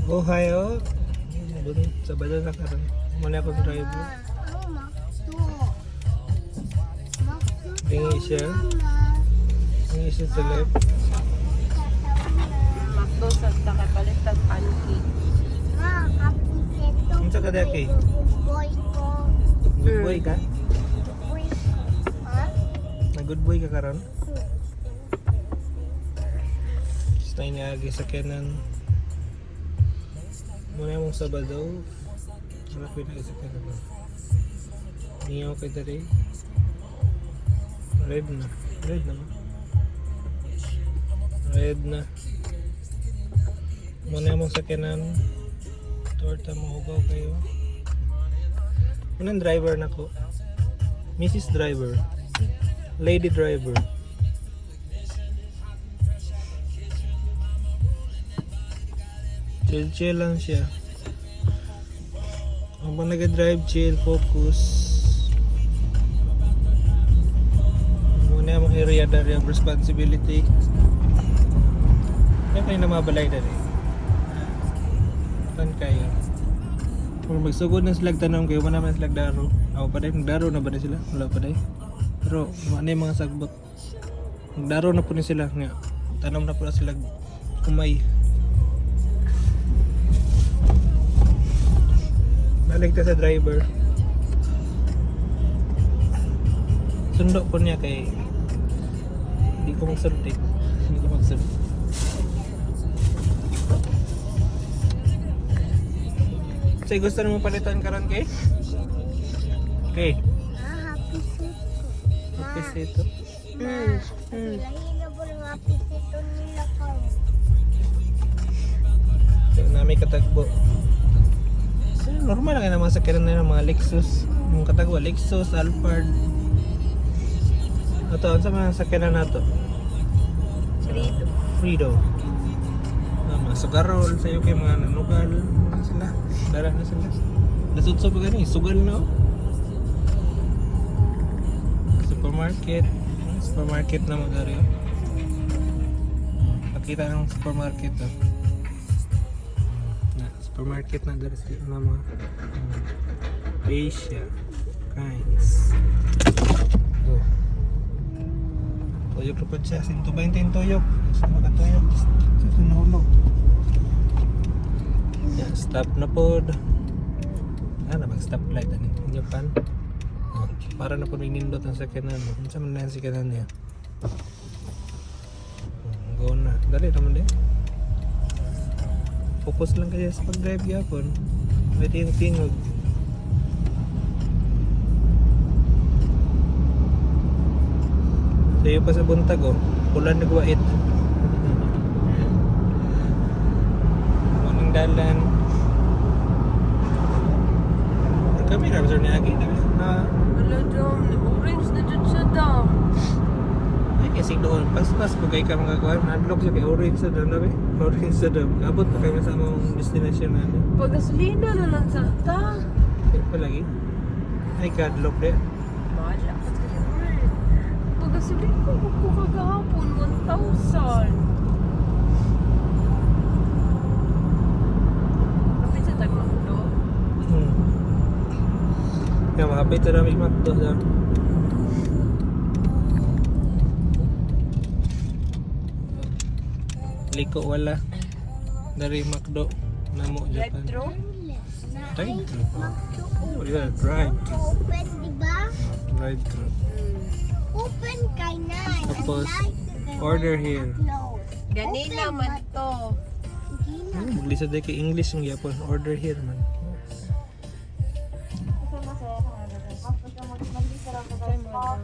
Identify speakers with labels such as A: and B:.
A: Oh, hi, oh. Sabado na karon. Muna ako driver. Tingin siya. Tingin siya sa left.
B: Makdo sa nakapalit ng pancake.
A: Ang sa kadaki? Good boy ka? Na good boy ka karon? Stay niya agi sa kanan. Muna mong Sabado. Malapit na sa kanan. Niyaw kay dali. Red na. Red na. Red na. Muna mong sa kanan. Torta mo hugaw kayo. Unang driver na ko. Mrs. Driver. Lady Driver. Chill lang siya. Habang nag-drive, chill, focus. Muna mong area na yung responsibility. Kaya kayo na mabalay na rin. Pan kayo. Kung magsugod na sila tanong kayo, wala naman sila daro. Ako pa rin, nagdaro na ba na sila? Wala pa rin. Pero, ano yung mga sagbot? Nagdaro na po na sila. Nga, tanong na po na sila kumay. Balik ta sa driver. Sundo po niya kay hindi ko magsunod eh. Hindi ko magsunod. Say, gusto mo palitan karon kay? Okay. Happy seto. So, nami katagbo. So, normal lang naman sa kailan na ng mga Lexus. Yung katagbo, Lexus, Alphard. Ito, ano sa mga sakyanan na ito? Fredo. Mga sugarol sa iyo kay mga nanugal. Mga sila. Dara na sila. Nasutso pa gani, sugal na. Supermarket. Supermarket na magari. Pakita ng supermarket. Supermarket na dari sila na mga Asia. Kinds. Oh. Tuyok na po siya. 120 yung tuyok. Gusto makatuyok. Gusto nahulog. Yan, stop na po. Mag-stop light. Ano? Japan. Oh, para na po nindot ang sakyanan. Kung saan man na yung sakyanan niya. Go na. Dali naman din. Focus lang kaya sa pag-drive yapon. Pwede yung tingog. Sayo pa sa buntag oh. Pulan nagwait. Munang dalan. Ang kami na sir niya agi na.
B: Wala dam, orange na dyan siya dam.
A: Ay kasi doon. Pas-pas pag kayo ka mga kuhan. Unlock siya kay orange sa dam na ba? Orange sa dam. Abot pa kayo sa among destination na.
B: Pag-gasolina na lang sa ta.
A: Kaya pa lagi. Ay God lock de.
B: Wala ka tayo. Pag-gasolina ko kagahapon, 1,000. Kapit sa tagmakdo.
A: Kaya makapit sa dami makdo sa. Liko wala. Dari makdo. Namo Japan.
B: Drive-thru?
A: Drive-thru. Oh, yeah, drive-thru.
C: Open, di ba?
A: Drive-thru.
C: Open kay na.
A: Tapos, order here.
C: No.
B: Gani naman to.
A: Maglisa din kay English yung Japon. Order here man.
B: Try mo lang.